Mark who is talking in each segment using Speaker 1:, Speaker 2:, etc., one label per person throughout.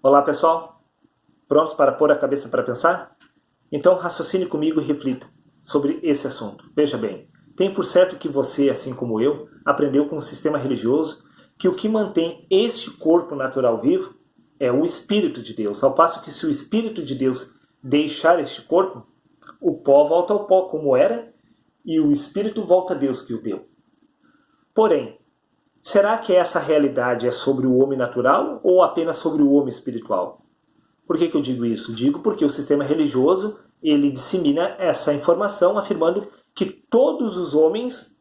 Speaker 1: Olá pessoal, prontos para pôr a cabeça para pensar? Então raciocine comigo e reflita sobre esse assunto. Veja bem, tem por certo que você, assim como eu, aprendeu com o sistema religioso que o que mantém este corpo natural vivo é o Espírito de Deus, ao passo que se o Espírito de Deus deixar este corpo, o pó volta ao pó como era e o Espírito volta a Deus que o deu. Porém, será que essa realidade é sobre o homem natural ou apenas sobre o homem espiritual? Por que eu digo isso? Digo porque o sistema religioso ele dissemina essa informação afirmando que todos os homens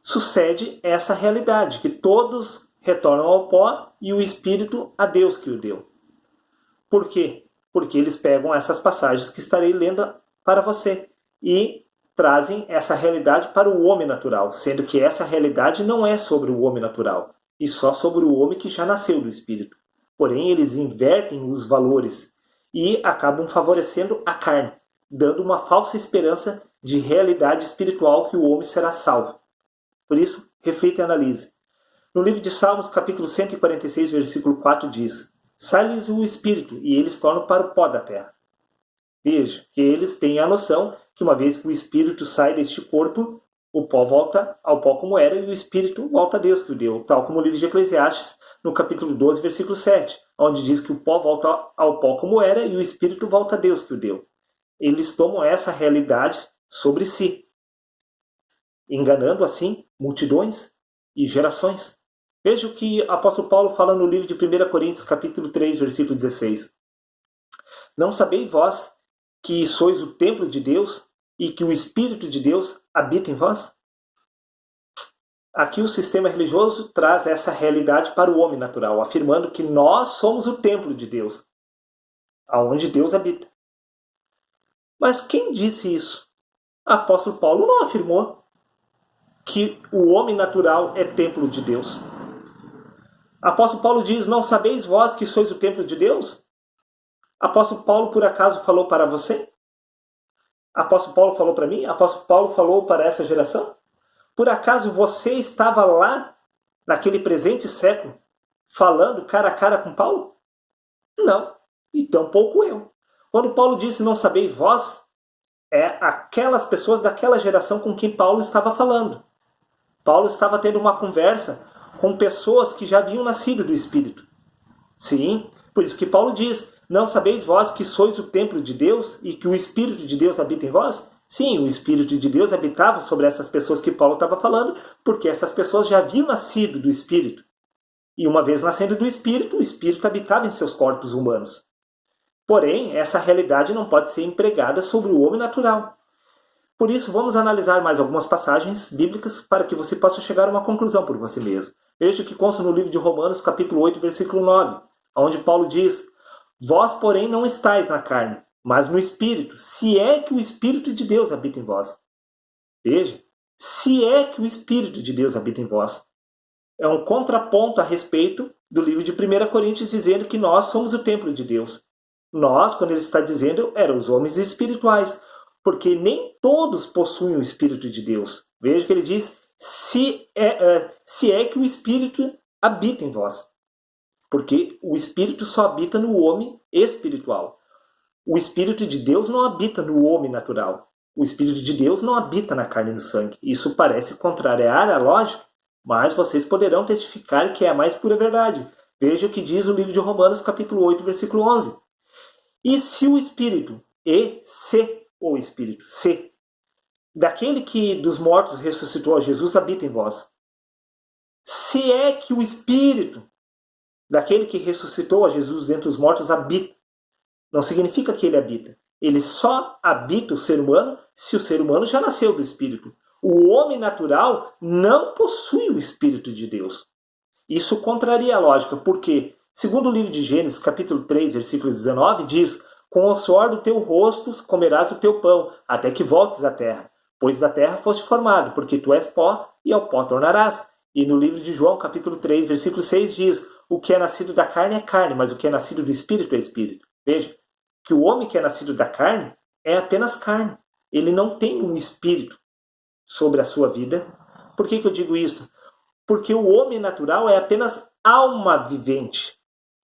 Speaker 1: sucede essa realidade, que todos retornam ao pó e o espírito a Deus que o deu. Por quê? Porque eles pegam essas passagens que estarei lendo para você e trazem essa realidade para o homem natural, sendo que essa realidade não é sobre o homem natural, e só sobre o homem que já nasceu do espírito. Porém, eles invertem os valores e acabam favorecendo a carne, dando uma falsa esperança de realidade espiritual que o homem será salvo. Por isso, reflita e analise. No livro de Salmos, capítulo 146, versículo 4 diz: sai-lhes o espírito e eles tornam para o pó da terra. Veja, que eles têm a noção que uma vez que o espírito sai deste corpo, o pó volta ao pó como era e o espírito volta a Deus que o deu, tal como o livro de Eclesiastes, no capítulo 12, versículo 7, onde diz que o pó volta ao pó como era e o espírito volta a Deus que o deu. Eles tomam essa realidade sobre si, enganando assim multidões e gerações. Veja o que o apóstolo Paulo fala no livro de 1 Coríntios, capítulo 3, versículo 16. Não sabeis vós que sois o templo de Deus e que o Espírito de Deus habita em vós? Aqui o sistema religioso traz essa realidade para o homem natural, afirmando que nós somos o templo de Deus, aonde Deus habita. Mas quem disse isso? O apóstolo Paulo não afirmou que o homem natural é templo de Deus. O apóstolo Paulo diz: não sabeis vós que sois o templo de Deus? Apóstolo Paulo por acaso falou para você? Apóstolo Paulo falou para mim? Apóstolo Paulo falou para essa geração? Por acaso você estava lá, naquele presente século, falando cara a cara com Paulo? Não, e tampouco eu. Quando Paulo disse não sabeis vós, é aquelas pessoas daquela geração com quem Paulo estava falando. Paulo estava tendo uma conversa com pessoas que já haviam nascido do Espírito. Sim, por isso que Paulo diz: não sabeis vós que sois o templo de Deus e que o Espírito de Deus habita em vós? Sim, o Espírito de Deus habitava sobre essas pessoas que Paulo estava falando, porque essas pessoas já haviam nascido do Espírito. E uma vez nascendo do Espírito, o Espírito habitava em seus corpos humanos. Porém, essa realidade não pode ser empregada sobre o homem natural. Por isso, vamos analisar mais algumas passagens bíblicas para que você possa chegar a uma conclusão por você mesmo. Veja que consta no livro de Romanos, capítulo 8, versículo 9, onde Paulo diz: vós, porém, não estáis na carne, mas no Espírito, se é que o Espírito de Deus habita em vós. Veja, se é que o Espírito de Deus habita em vós. É um contraponto a respeito do livro de 1 Coríntios, dizendo que nós somos o templo de Deus. Nós, quando ele está dizendo, eram os homens espirituais, porque nem todos possuem o Espírito de Deus. Veja que ele diz: se é que o Espírito habita em vós. Porque o Espírito só habita no homem espiritual. O Espírito de Deus não habita no homem natural. O Espírito de Deus não habita na carne e no sangue. Isso parece contrariar a lógica, mas vocês poderão testificar que é a mais pura verdade. Veja o que diz o livro de Romanos, capítulo 8, versículo 11. E se o Espírito, daquele que dos mortos ressuscitou a Jesus habita em vós. Se é que o Espírito daquele que ressuscitou a Jesus dentre os mortos habita. Não significa que ele habita. Ele só habita o ser humano se o ser humano já nasceu do Espírito. O homem natural não possui o Espírito de Deus. Isso contraria a lógica, porque, segundo o livro de Gênesis, capítulo 3, versículo 19, diz: com o suor do teu rosto comerás o teu pão, até que voltes à terra. Pois da terra foste formado, porque tu és pó, e ao pó tornarás. E no livro de João, capítulo 3, versículo 6, diz: o que é nascido da carne é carne, mas o que é nascido do Espírito é Espírito. Veja, que o homem que é nascido da carne é apenas carne. Ele não tem um Espírito sobre a sua vida. Por que eu digo isso? Porque o homem natural é apenas alma vivente.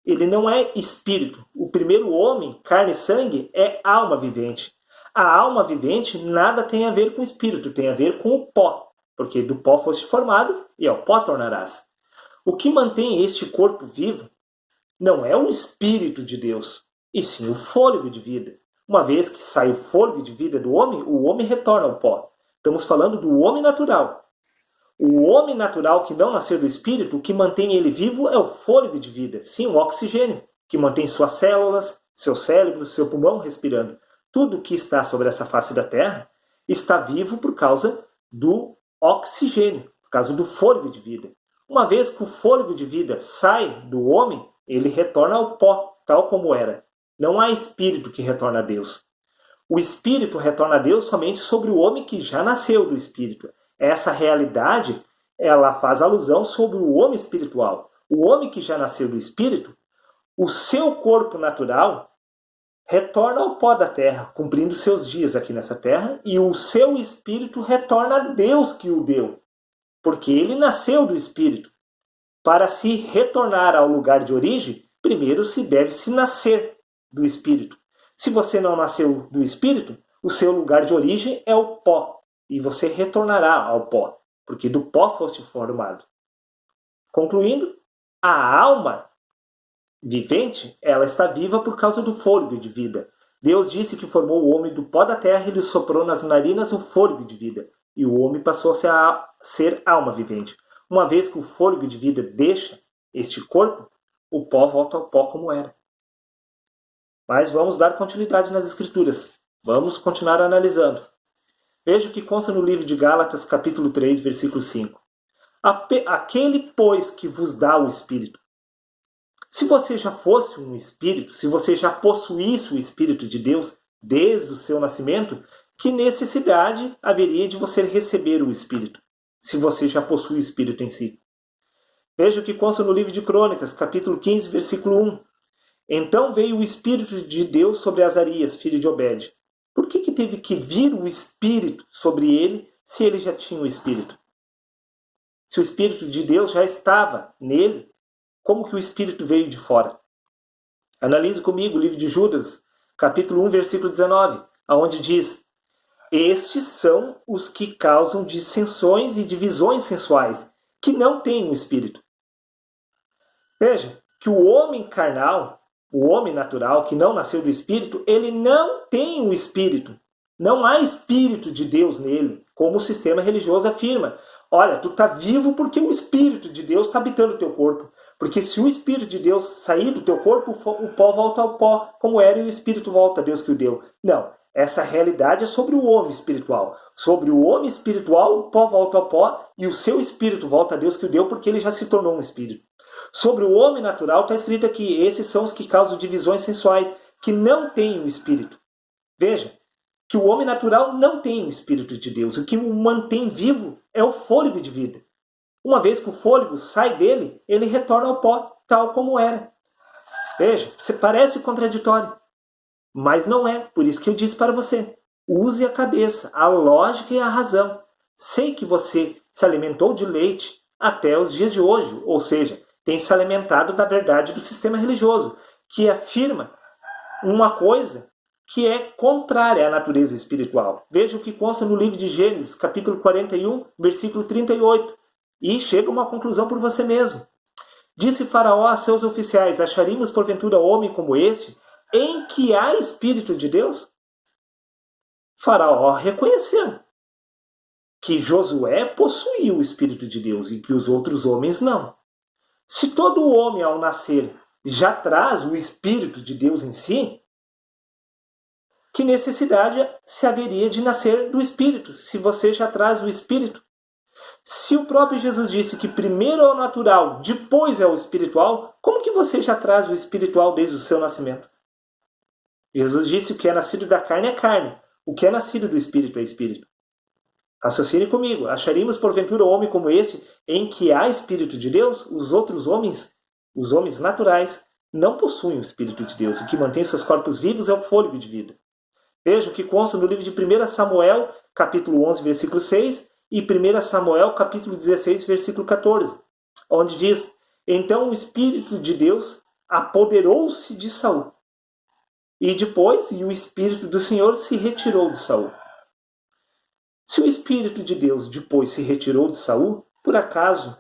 Speaker 1: ele não é espírito. O primeiro homem, carne e sangue, é alma vivente. A alma vivente nada tem a ver com o espírito, tem a ver com o pó, porque do pó foste formado e ao pó tornarás. O que mantém este corpo vivo não é o Espírito de Deus, e sim o fôlego de vida. Uma vez que sai o fôlego de vida do homem, o homem retorna ao pó. Estamos falando do homem natural. O homem natural que não nasceu do Espírito, o que mantém ele vivo é o fôlego de vida, sim, o oxigênio, que mantém suas células, seu cérebro, seu pulmão respirando. Tudo que está sobre essa face da Terra está vivo por causa do oxigênio, por causa do fôlego de vida. Uma vez que o fôlego de vida sai do homem, ele retorna ao pó, tal como era. Não há espírito que retorna a Deus. O espírito retorna a Deus somente sobre o homem que já nasceu do espírito. Essa realidade, ela faz alusão sobre o homem espiritual. O homem que já nasceu do espírito, o seu corpo natural retorna ao pó da terra, cumprindo seus dias aqui nessa terra, e o seu espírito retorna a Deus que o deu, porque ele nasceu do espírito. Para se retornar ao lugar de origem, primeiro se deve se nascer do espírito. Se você não nasceu do espírito, o seu lugar de origem é o pó, e você retornará ao pó, porque do pó foste formado. Concluindo, a alma vivente, ela está viva por causa do fôlego de vida. Deus disse que formou o homem do pó da terra e lhe soprou nas narinas o fôlego de vida. E o homem passou a ser alma vivente. Uma vez que o fôlego de vida deixa este corpo, o pó volta ao pó como era. Mas vamos dar continuidade nas Escrituras. Vamos continuar analisando. Veja o que consta no livro de Gálatas, capítulo 3, versículo 5. Aquele, pois, que vos dá o Espírito. Se você já fosse um Espírito, se você já possuísse o Espírito de Deus desde o seu nascimento, que necessidade haveria de você receber o Espírito, se você já possui o Espírito em si? Veja o que consta no livro de Crônicas, capítulo 15, versículo 1. Então veio o Espírito de Deus sobre Azarias, filho de Obed. Por que teve que vir o Espírito sobre ele, se ele já tinha o Espírito? Se o Espírito de Deus já estava nele, como que o Espírito veio de fora? Analise comigo o livro de Judas, capítulo 1, versículo 19, onde diz: estes são os que causam dissensões e divisões sensuais, que não têm o Espírito. Veja que o homem carnal, o homem natural, que não nasceu do Espírito, ele não tem o Espírito. Não há Espírito de Deus nele, como o sistema religioso afirma. Olha, tu está vivo porque o Espírito de Deus está habitando o teu corpo. Porque se o Espírito de Deus sair do teu corpo, o pó volta ao pó, como era, e o Espírito volta a Deus que o deu. Não, essa realidade é sobre o homem espiritual. Sobre o homem espiritual, o pó volta ao pó, e o seu Espírito volta a Deus que o deu, porque ele já se tornou um Espírito. Sobre o homem natural, está escrito aqui, esses são os que causam divisões sensuais, que não têm o Espírito. Veja, que o homem natural não tem o Espírito de Deus. O que o mantém vivo é o fôlego de vida. Uma vez que o fôlego sai dele, ele retorna ao pó, tal como era. Veja, parece contraditório, mas não é. Por isso que eu disse para você, use a cabeça, a lógica e a razão. Sei que você se alimentou de leite até os dias de hoje, ou seja, tem se alimentado da verdade do sistema religioso, que afirma uma coisa que é contrária à natureza espiritual. Veja o que consta no livro de Gênesis, capítulo 41, versículo 38. E chega a uma conclusão por você mesmo. Disse Faraó a seus oficiais: acharíamos porventura homem como este, em que há Espírito de Deus? Faraó reconheceu que Josué possuía o Espírito de Deus e que os outros homens não. Se todo homem ao nascer já traz o Espírito de Deus em si, que necessidade se haveria de nascer do Espírito, se você já traz o Espírito? Se o próprio Jesus disse que primeiro é o natural, depois é o espiritual, como que você já traz o espiritual desde o seu nascimento? Jesus disse que o que é nascido da carne é carne, o que é nascido do espírito é espírito. Raciocine comigo, acharíamos porventura homem como este, em que há Espírito de Deus? Os outros homens, os homens naturais, não possuem o Espírito de Deus. O que mantém seus corpos vivos é o fôlego de vida. Veja o que consta no livro de 1 Samuel, capítulo 11, versículo 6, e 1 Samuel, capítulo 16, versículo 14, onde diz: então o Espírito de Deus apoderou-se de Saul. E depois, o Espírito do Senhor se retirou de Saul. Se o Espírito de Deus depois se retirou de Saul, por acaso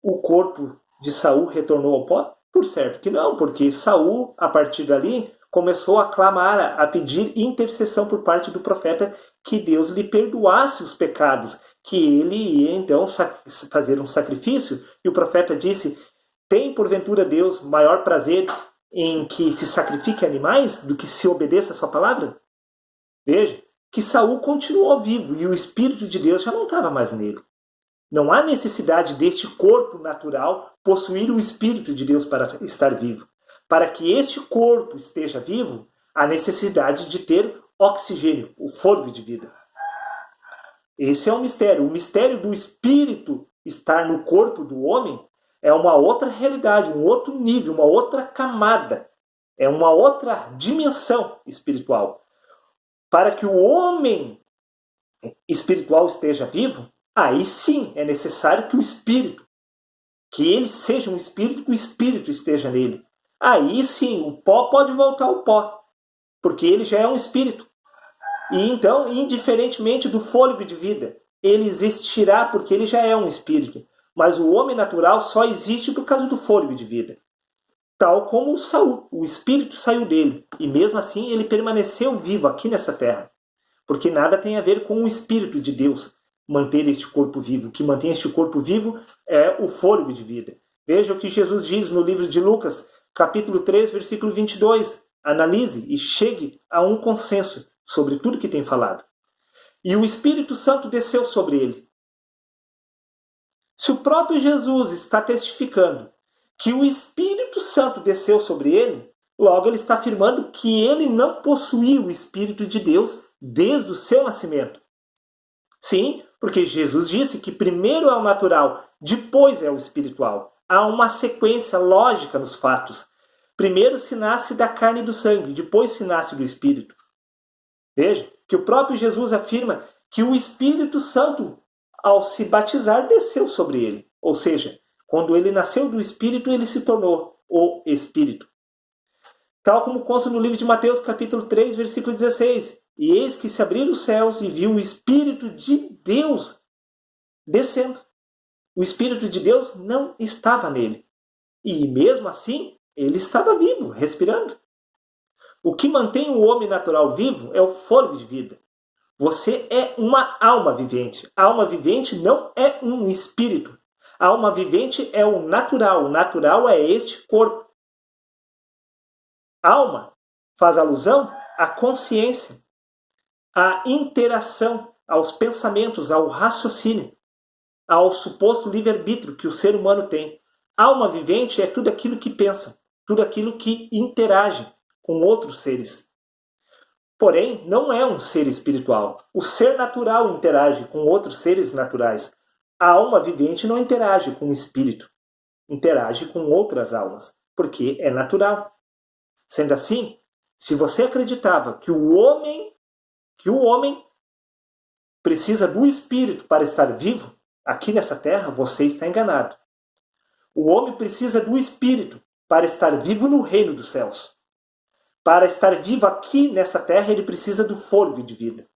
Speaker 1: o corpo de Saul retornou ao pó? Por certo que não, porque Saul, a partir dali, começou a clamar, a pedir intercessão por parte do profeta que Deus lhe perdoasse os pecados, que ele ia então fazer um sacrifício. E o profeta disse: tem porventura Deus maior prazer em que se sacrifique animais do que se obedeça a sua palavra? Veja que Saul continuou vivo e o Espírito de Deus já não estava mais nele. Não há necessidade deste corpo natural possuir o Espírito de Deus para estar vivo. Para que este corpo esteja vivo, há necessidade de ter oxigênio, o fôlego de vida. Esse é um mistério. O mistério do Espírito estar no corpo do homem é uma outra realidade, um outro nível, uma outra camada. É uma outra dimensão espiritual. Para que o homem espiritual esteja vivo, aí sim é necessário que o Espírito, que ele seja um Espírito, que o Espírito esteja nele. Aí sim o pó pode voltar ao pó, porque ele já é um Espírito. E então, indiferentemente do fôlego de vida, ele existirá porque ele já é um Espírito. Mas o homem natural só existe por causa do fôlego de vida. Tal como Saul, o Espírito saiu dele. E mesmo assim ele permaneceu vivo aqui nessa terra. Porque nada tem a ver com o Espírito de Deus manter este corpo vivo. O que mantém este corpo vivo é o fôlego de vida. Veja o que Jesus diz no livro de Lucas, capítulo 3, versículo 22. Analise e chegue a um consenso sobre tudo que tem falado. E o Espírito Santo desceu sobre ele. Se o próprio Jesus está testificando que o Espírito Santo desceu sobre ele, logo ele está afirmando que ele não possuía o Espírito de Deus desde o seu nascimento. Sim, porque Jesus disse que primeiro é o natural, depois é o espiritual. Há uma sequência lógica nos fatos. Primeiro se nasce da carne e do sangue, depois se nasce do Espírito. Veja que o próprio Jesus afirma que o Espírito Santo, ao se batizar, desceu sobre ele. Ou seja, quando ele nasceu do Espírito, ele se tornou o Espírito. Tal como consta no livro de Mateus, capítulo 3, versículo 16. E eis que se abriram os céus e viu o Espírito de Deus descendo. O Espírito de Deus não estava nele. E mesmo assim, ele estava vivo, respirando. O que mantém o homem natural vivo é o fôlego de vida. Você é uma alma vivente. A alma vivente não é um espírito. A alma vivente é o natural. O natural é este corpo. Alma faz alusão à consciência, à interação, aos pensamentos, ao raciocínio, ao suposto livre-arbítrio que o ser humano tem. Alma vivente é tudo aquilo que pensa, tudo aquilo que interage com outros seres. Porém, não é um ser espiritual. O ser natural interage com outros seres naturais. A alma vivente não interage com o espírito. Interage com outras almas, porque é natural. Sendo assim, se você acreditava que o homem precisa do espírito para estar vivo, aqui nessa terra você está enganado. O homem precisa do espírito para estar vivo no reino dos céus. Para estar vivo aqui nessa terra, ele precisa do fôlego de vida.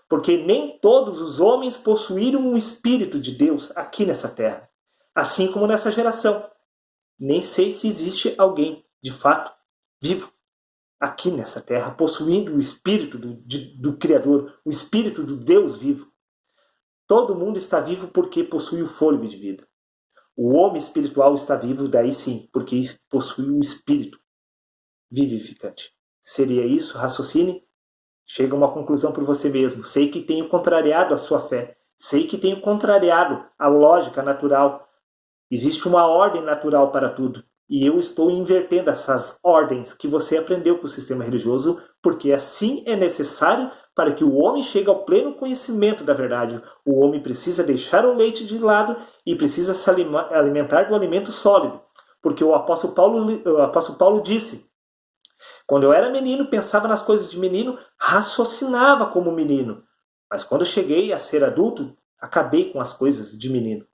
Speaker 1: Porque nem todos os homens possuíram o Espírito de Deus aqui nessa terra. Assim como nessa geração. Nem sei se existe alguém, de fato, vivo aqui nessa terra, possuindo o Espírito do Criador, o Espírito do Deus vivo. Todo mundo está vivo porque possui o fôlego de vida. O homem espiritual está vivo, daí sim, porque possui o Espírito vivificante. Seria isso? Raciocine? Chega a uma conclusão por você mesmo. Sei que tenho contrariado a sua fé. Sei que tenho contrariado a lógica natural. Existe uma ordem natural para tudo. E eu estou invertendo essas ordens que você aprendeu com o sistema religioso, porque assim é necessário para que o homem chegue ao pleno conhecimento da verdade. O homem precisa deixar o leite de lado e precisa se alimentar do alimento sólido. Porque o apóstolo Paulo disse: quando eu era menino, pensava nas coisas de menino, raciocinava como menino. Mas quando eu cheguei a ser adulto, acabei com as coisas de menino.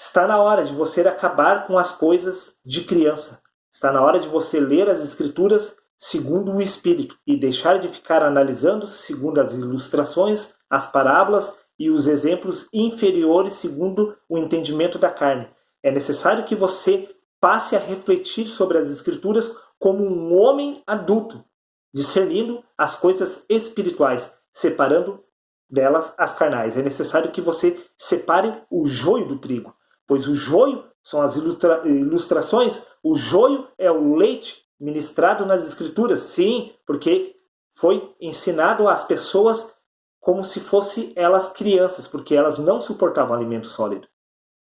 Speaker 1: Está na hora de você acabar com as coisas de criança. Está na hora de você ler as Escrituras segundo o Espírito e deixar de ficar analisando segundo as ilustrações, as parábolas e os exemplos inferiores segundo o entendimento da carne. É necessário que você passe a refletir sobre as Escrituras como um homem adulto, discernindo as coisas espirituais, separando delas as carnais. É necessário que você separe o joio do trigo, pois o joio são as ilustrações, o joio é o leite ministrado nas Escrituras, sim, porque foi ensinado às pessoas como se fossem elas crianças, porque elas não suportavam alimento sólido.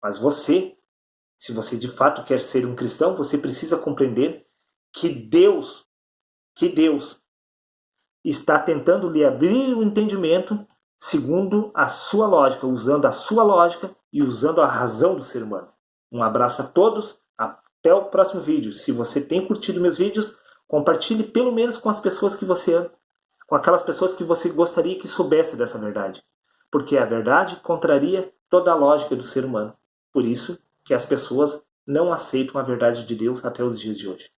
Speaker 1: Mas você, se você de fato quer ser um cristão, você precisa compreender que Deus está tentando lhe abrir o entendimento segundo a sua lógica, usando a sua lógica e usando a razão do ser humano. Um abraço a todos, até o próximo vídeo. Se você tem curtido meus vídeos, compartilhe pelo menos com as pessoas que você ama, com aquelas pessoas que você gostaria que soubesse dessa verdade. Porque a verdade contraria toda a lógica do ser humano. Por isso que as pessoas não aceitam a verdade de Deus até os dias de hoje.